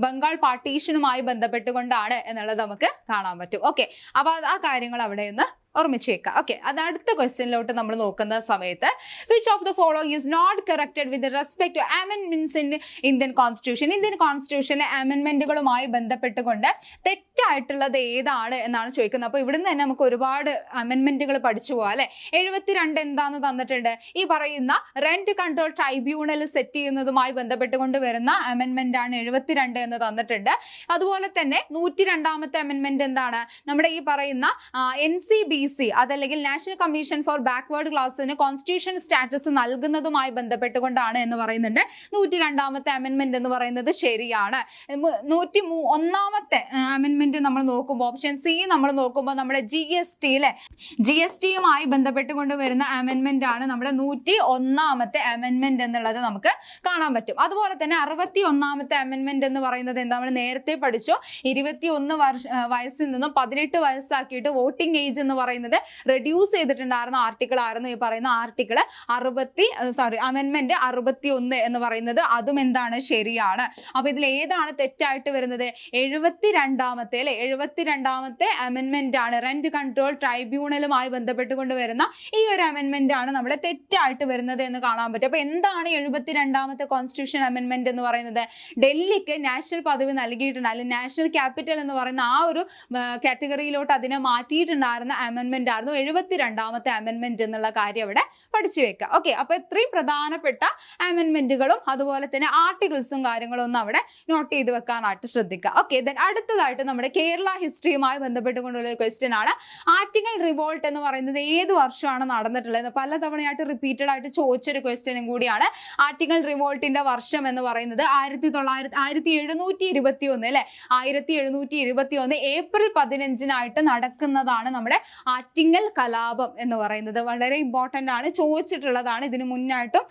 ബംഗാൾ പാർട്ടീഷനുമായി ബന്ധപ്പെട്ടുകൊണ്ടാണ് എന്നുള്ളത് നമുക്ക് കാണാൻ പറ്റും. ഓക്കെ, അപ്പൊ ആ കാര്യങ്ങൾ അവിടെ നിന്ന് ഓർമ്മിച്ച് വെക്കാം. ഓക്കെ, അത് അടുത്ത ക്വസ്റ്റ്യനിലോട്ട് നമ്മൾ നോക്കുന്ന സമയത്ത് which of the following is not corrected with respect to അമെൻമെന്റ്സ് ഇൻ ഇന്ത്യൻ കോൺസ്റ്റിറ്റ്യൂഷൻ? ഇന്ത്യൻ കോൺസ്റ്റിറ്റ്യൂഷനിലെ അമെൻമെന്റുകളുമായി ബന്ധപ്പെട്ടുകൊണ്ട് തെറ്റായിട്ടുള്ളത് ഏതാണ് എന്നാണ് ചോദിക്കുന്നത്. അപ്പോൾ ഇവിടുന്ന് തന്നെ നമുക്ക് ഒരുപാട് അമെൻമെന്റുകൾ പഠിച്ചു പോകാം അല്ലെ. 72 എന്താന്ന് തന്നിട്ടുണ്ട്? ഈ പറയുന്ന റെന്റ് കൺട്രോൾ ട്രൈബ്യൂണൽ സെറ്റ് ചെയ്യുന്നതുമായി ബന്ധപ്പെട്ടുകൊണ്ട് വരുന്ന അമെൻമെന്റ് ആണ് 72 എന്ന് തന്നിട്ടുണ്ട്. അതുപോലെ തന്നെ 102ാമത്തെ അമെൻമെന്റ് എന്താണ്? നമ്മുടെ ഈ പറയുന്ന NCBC അതല്ലെങ്കിൽ നാഷണൽ കമ്മീഷൻ ഫോർ ബാക്ക്വേർഡ് ക്ലാസ്സിന് കോൺസ്റ്റിറ്റ്യൂഷൻ സ്റ്റാറ്റസ് നൽകുന്നതുമായി ബന്ധപ്പെട്ടുകൊണ്ടാണ് എന്ന് പറയുന്നുണ്ട്. 102ാമത്തെ അമെൻമെന്റ് എന്ന് പറയുന്നത് ശരിയാണ്. 101ാമത്തെ അമെൻമെന്റ് നമ്മൾ നോക്കുമ്പോൾ ഓപ്ഷൻ സി നമ്മൾ നോക്കുമ്പോൾ നമ്മുടെ GST അല്ലെ, GSTയുമായി ബന്ധപ്പെട്ടുകൊണ്ട് വരുന്ന അമെൻമെന്റ് ആണ് നമ്മുടെ 101ാമത്തെ അമെൻമെന്റ് എന്നുള്ളത് നമുക്ക് കാണാൻ പറ്റും. അതുപോലെ തന്നെ 61ാമത്തെ അമെൻമെന്റ് എന്ന് പറയുന്നത് എന്താ? നമ്മൾ നേരത്തെ പഠിച്ചു. 21 വയസ്സിൽ നിന്നും 18 വയസ്സാക്കിയിട്ട് വോട്ടിംഗ് ഏജ് എന്ന് പറയുന്നത് റെഡ്യൂസ് ചെയ്തിട്ടുണ്ടായിരുന്ന ആർട്ടിക്കിൾ ആയിരുന്നു ഈ പറയുന്ന ആർട്ടിക്കിൾ അമെൻമെന്റ് 61 എന്ന് പറയുന്നത്. അതും എന്താണ്? ശരിയാണ്. അപ്പൊ ഇതിൽ ഏതാണ് തെറ്റായിട്ട് വരുന്നത്? 72ാമത്തെ അല്ലെ, 72ാമത്തെ അമെൻമെന്റ് ആണ്. റെന്റ് കൺട്രോൾ ട്രൈബ്യൂണലുമായി ബന്ധപ്പെട്ടുകൊണ്ട് വരുന്ന ഈ ഒരു അമെൻമെന്റ് ആണ് നമ്മുടെ തെറ്റായിട്ട് വരുന്നത് എന്ന് കാണാൻ പറ്റും. അപ്പൊ എന്താണ് 72ാമത്തെ കോൺസ്റ്റിറ്റ്യൂഷൻ അമെൻമെന്റ് എന്ന് പറയുന്നത്? ഡൽഹിക്ക് നാഷണൽ പദവി നൽകിയിട്ടുണ്ട് അല്ലെങ്കിൽ നാഷണൽ ക്യാപിറ്റൽ എന്ന് പറയുന്ന ആ ഒരു കാറ്റഗറിയിലോട്ട് അതിനെ മാറ്റിയിട്ടുണ്ടായിരുന്ന അമെൻമെന്റ് ആയിരുന്നു 72ാമത്തെ അമെൻമെന്റ് എന്നുള്ള കാര്യം ഇവിടെ പഠിച്ചു വെക്കുക. ഓക്കെ, അപ്പൊ ഇത്രയും പ്രധാനപ്പെട്ട അമെൻമെന്റുകളും അതുപോലെ തന്നെ ആർട്ടിക്കിൾസും കാര്യങ്ങളും ഒന്നും അവിടെ നോട്ട് ചെയ്ത് വെക്കാനായിട്ട് ശ്രദ്ധിക്കുക. ഓക്കെ, ദെൻ അടുത്തതായിട്ട് നമ്മുടെ കേരള ഹിസ്റ്ററിയുമായി ബന്ധപ്പെട്ടുകൊണ്ടുള്ള ഒരു ക്വസ്റ്റ്യൻ ആണ്. ആറ്റിങ്ങൽ റിവോൾട്ട് എന്ന് പറയുന്നത് ഏത് വർഷമാണ് നടന്നിട്ടുള്ളത്? പലതവണയായിട്ട് റിപ്പീറ്റഡ് ആയിട്ട് ചോദിച്ചൊരു ക്വസ്റ്റ്യനും കൂടിയാണ്. ആറ്റിങ്ങൽ റിവോൾട്ടിന്റെ വർഷം എന്ന് പറയുന്നത് 1721 അല്ലെ, 1721 ഏപ്രിൽ 15 നടക്കുന്നതാണ് നമ്മുടെ ആറ്റിങ്ങൽ കലാപം എന്ന് പറയുന്നത് വളരെ ഇമ്പോർട്ടൻ്റ് ആണ്, ചോദിച്ചിട്ടുള്ളതാണ്. ഇതിന് മുന്നായിട്ടും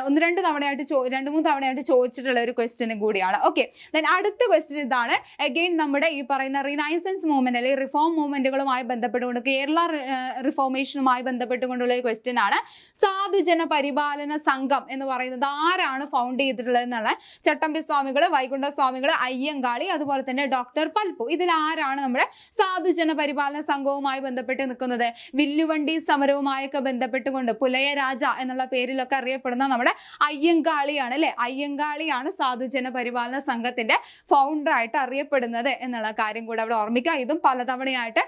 ഒന്ന് രണ്ട് മൂന്ന് തവണയായിട്ട് ചോദിച്ചിട്ടുള്ള ഒരു ക്വസ്റ്റ്യനും കൂടിയാണ്. ഓക്കെ, ദെൻ അടുത്ത ക്വസ്റ്റ്യൻ ഇതാണ്. അഗെയിൻ നമ്മുടെ ഈ പറയുന്ന റിനൈസൻസ് മൂവ്മെന്റ് അല്ലെങ്കിൽ റിഫോം മൂവ്മെന്റുകളുമായി ബന്ധപ്പെട്ടുകൊണ്ട് കേരള റിഫോർമേഷനുമായി ബന്ധപ്പെട്ടുകൊണ്ടുള്ള ഒരു ക്വസ്റ്റ്യൻ ആണ്. സാധുജന പരിപാലന സംഘം എന്ന് പറയുന്നത് ആരാണ് ഫൗണ്ട് ചെയ്തിട്ടുള്ളത് എന്നുള്ള ചട്ടമ്പി സ്വാമികൾ, വൈകുണ്ഠ സ്വാമികൾ, അയ്യങ്കാളി, അതുപോലെ തന്നെ ഡോക്ടർ പൽപ്പു. ഇതിൽ ആരാണ് നമ്മുടെ സാധുജന പരിപാലന സംഘവുമായി ബന്ധപ്പെട്ട് നിൽക്കുന്നത്? വില്ലുവണ്ടി സമരവുമായൊക്കെ ബന്ധപ്പെട്ടുകൊണ്ട് പുലയ രാജ എന്നുള്ള പേരിലൊക്കെ അറിയപ്പെടുന്ന നമ്മുടെ അയ്യങ്കാളിയാണ് അല്ലെ. അയ്യങ്കാളിയാണ് സാധുജന പരിപാലന സംഘത്തിന്റെ ഫൗണ്ടർ ആയിട്ട് അറിയപ്പെടുന്നത് എന്നുള്ള കാര്യം കൂടെ അവിടെ ഓർമ്മിക്കുക. ഇതും പലതവണയായിട്ട്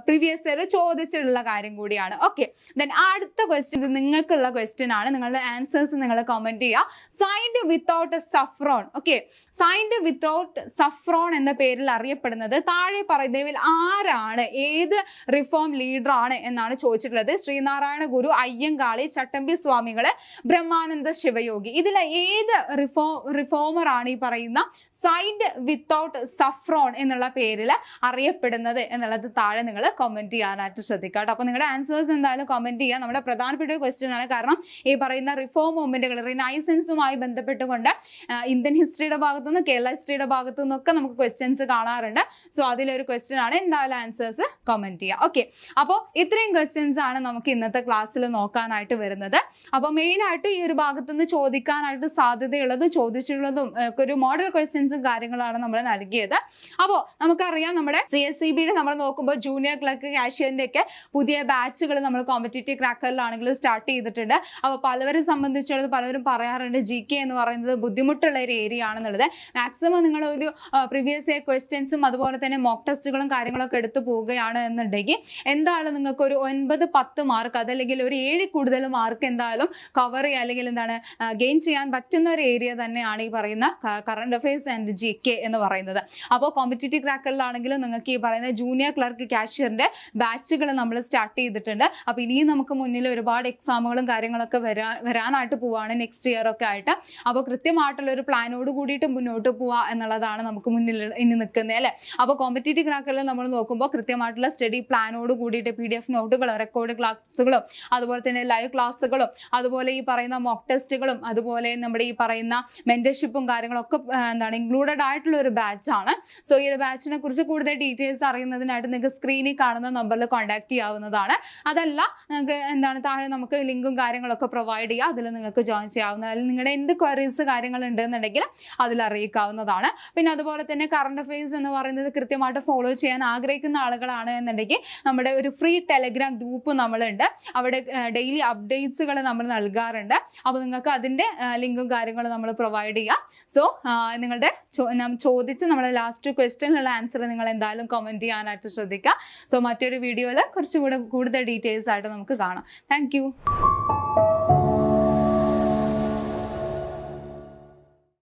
പ്രീവിയസ് ഇയർ ചോദിച്ചിട്ടുള്ള കാര്യം കൂടിയാണ്. ഓക്കെ, ദെൻ അടുത്ത ക്വസ്റ്റ്യൻ നിങ്ങൾക്കുള്ള ക്വസ്റ്റ്യൻ ആണ്. നിങ്ങളുടെ ആൻസേഴ്സ് നിങ്ങൾ കമന്റ് ചെയ്യുക. Signed without saffron. Okay, signed without saffron എന്ന പേരിൽ അറിയപ്പെടുന്നത് താഴെ പറയുന്നതിൽ ആരാണ്? ഏത് റിഫോം ലീഡർ ആണ് എന്നാണ് ചോദിച്ചിട്ടുള്ളത്. ശ്രീനാരായണ ഗുരു, അയ്യങ്കാളി, ചട്ടമ്പി സ്വാമികള്, ബ്രഹ്മാനന്ദ ശിവയോഗി. ഇതിലെ ഏത് റിഫോമർ ആണ് ഈ പറയുന്ന സൈൻഡ് വിത്തൗട്ട് സഫ്രോൺ എന്നുള്ള പേരിൽ അറിയപ്പെടുന്നത് എന്നുള്ളത് താഴെ നിങ്ങൾ കമന്റ് ചെയ്യാനായിട്ട് ശ്രദ്ധിക്കുക കേട്ടോ. അപ്പൊ നിങ്ങളുടെ ആൻസേഴ്സ് എന്തായാലും കമന്റ് ചെയ്യുക. നമ്മുടെ പ്രധാനപ്പെട്ട ഒരു ക്വസ്റ്റ്യൻ ആണ്. കാരണം ഈ പറയുന്ന റിഫോം മൂവ്മെന്റുകൾ റിനൈസൻസുമായി ബന്ധപ്പെട്ടുകൊണ്ട് ഇന്ത്യൻ ഹിസ്റ്ററിയുടെ ഭാഗത്തുനിന്ന് കേരള ഹിസ്റ്ററിയുടെ ഭാഗത്തു നിന്നൊക്കെ നമുക്ക് ക്വസ്റ്റ്യൻസ് കാണാറുണ്ട്. സോ അതിലൊരു ക്വസ്റ്റ്യൻ ആണ്. എന്തായാലും ആൻസേഴ്സ് കമന്റ് ചെയ്യുക. ഓക്കെ, അപ്പോൾ ഇത്രയും ക്വസ്റ്റ്യൻസ് ആണ് നമുക്ക് ഇന്നത്തെ ക്ലാസ്സിൽ നോക്കാനായിട്ട് വരുന്നത്. അപ്പോൾ മെയിൻ ആയിട്ട് ഈ ഒരു ഭാഗത്തു നിന്ന് ചോദിക്കാനായിട്ട് സാധ്യതയുള്ളതും ചോദിച്ചിട്ടുള്ളതും ഒരു മോഡൽ ക്വസ്റ്റ്യൻസും കാര്യങ്ങളാണ് നമ്മൾ നൽകിയത്. അപ്പോൾ നമുക്കറിയാം നമ്മുടെ CSEB നമ്മൾ നോക്കുമ്പോൾ ജൂനിയർ ക്ലർക്ക്, കാഷ്യറിന്റെ ഒക്കെ പുതിയ ബാച്ചുകൾ നമ്മൾ കോമ്പറ്റേറ്റീവ് ക്രാക്കറിലാണെങ്കിലും സ്റ്റാർട്ട് ചെയ്തിട്ടുണ്ട്. അപ്പോൾ പലവരെ സംബന്ധിച്ചുള്ളത് പലവരും പറയാറുണ്ട് GK എന്ന് പറയുന്നത് ബുദ്ധിമുട്ടുള്ള ഒരു ഏരിയ ആണെന്നുള്ളത്. മാക്സിമം നിങ്ങൾ ഒരു പ്രീവിയസ് ഇയർ ക്വസ്റ്റ്യൻസും അതുപോലെ തന്നെ മോക്ക് ടെസ്റ്റുകളും കാര്യങ്ങളൊക്കെ എടുത്തു പോവുകയാണ് എന്നുണ്ടെങ്കിൽ എന്തായാലും നിങ്ങൾക്ക് ഒരു 9-10 മാർക്ക് അതല്ലെങ്കിൽ ഒരു 7 കൂടുതൽ മാർക്ക് എന്തായാലും കവർ ചെയ്യുക അല്ലെങ്കിൽ എന്താണ് ഗെയിൻ ചെയ്യാൻ പറ്റുന്ന ഒരു ഏരിയ തന്നെയാണ് ഈ പറയുന്ന കറണ്ട് അഫയേഴ്സ് ആൻഡ് GK എന്ന് പറയുന്നത്. അപ്പോൾ കോമ്പറ്റേറ്റീവ് ക്രാക്കറിലാണെങ്കിലും നിങ്ങൾക്ക് ഈ പറയുന്ന ജൂനിയർ ക്ലർക്ക്, കാഷ്യറിന്റെ ബാച്ചുകൾ നമ്മൾ സ്റ്റാർട്ട് ചെയ്തിട്ടുണ്ട്. അപ്പോൾ ഇനിയും നമുക്ക് മുന്നിൽ ഒരുപാട് എക്സാമുകളും കാര്യങ്ങളൊക്കെ വരാനായിട്ട് പോവാണ് നെക്സ്റ്റ് ഇയർ ഒക്കെ ആയിട്ട്. അപ്പോൾ കൃത്യമായിട്ടുള്ള ഒരു പ്ലാനോട് കൂടിയിട്ട് മുന്നോട്ട് പോവുക എന്നുള്ളതാണ് നമുക്ക് മുന്നിൽ ഇനി നിൽക്കുന്നത് അല്ലേ. അപ്പോൾ കോമ്പറ്റേറ്റീവ് ക്രാക്കറിൽ നമ്മൾ നോക്കുമ്പോൾ കൃത്യമായിട്ടുള്ള സ്റ്റഡി പ്ലാനോട് കൂടിയിട്ട് PDF നോട്ടുകളും റെക്കോർഡ് ക്ലാസ്സുകളും അതുപോലെ തന്നെ ലൈവ് ക്ലാസ്സുകളും അതുപോലെ ഈ പറയുന്ന മോക്ക് ടെസ്റ്റുകളും അതുപോലെ നമ്മുടെ ഈ പറയുന്ന മെന്റർഷിപ്പും കാര്യങ്ങളൊക്കെ എന്താണ് ഇൻക്ലൂഡഡ് ആയിട്ടുള്ള ഒരു ബാച്ചാണ്. സോ ഈ ഒരു ബാച്ചിനെ കുറിച്ച് കൂടുതൽ ഡീറ്റെയിൽസ് അറിയുന്നതിനായിട്ട് നിങ്ങൾക്ക് സ്ക്രീനിൽ കാണുന്ന നമ്പറിൽ കോൺടാക്ട് ചെയ്യാവുന്നതാണ്. അതല്ല നിങ്ങൾക്ക് എന്താണ് താഴെ നമുക്ക് ലിങ്കും കാര്യങ്ങളൊക്കെ പ്രൊവൈഡ് ചെയ്യുക, അതിൽ നിങ്ങൾക്ക് ജോയിൻ ചെയ്യാവുന്നതാണ്. അല്ലെങ്കിൽ നിങ്ങളുടെ എന്ത് ക്വയറീസ് കാര്യങ്ങൾ ഉണ്ടെന്നുണ്ടെങ്കിൽ അതിൽ അറിയിക്കാവുന്നതാണ്. പിന്നെ അതുപോലെ തന്നെ കറണ്ട് അഫയേഴ്സ് എന്ന് പറയുന്നത് കൃത്യമായിട്ട് ഫോളോ ചെയ്യാൻ ആഗ്രഹിക്കുന്ന ആളുകളാണ് എന്നുണ്ടെങ്കിൽ നമ്മുടെ ഒരു ഫ്രീ ടെലഗ്രാം ഗ്രൂപ്പ് നമ്മളുണ്ട്. അവിടെ ഡെയിലി അപ്ഡേറ്റ്സുകൾ നമ്മൾ നൽകാറുണ്ട്. അപ്പോൾ നിങ്ങൾക്ക് അതിൻ്റെ ലിങ്കും കാര്യങ്ങളും നമ്മൾ പ്രൊവൈഡ് ചെയ്യാം. സോ നിങ്ങളുടെ ചോദിച്ച് നമ്മുടെ ലാസ്റ്റ് ക്വസ്റ്റ്യനുള്ള ആൻസർ നിങ്ങൾ എന്തായാലും കമന്റ് ചെയ്യാനായിട്ട് ശ്രദ്ധിക്കുക. സോ മറ്റൊരു വീഡിയോയിൽ കുറച്ചുകൂടെ കൂടുതൽ ഡീറ്റെയിൽസ് ആയിട്ട് നമുക്ക് കാണാം. താങ്ക്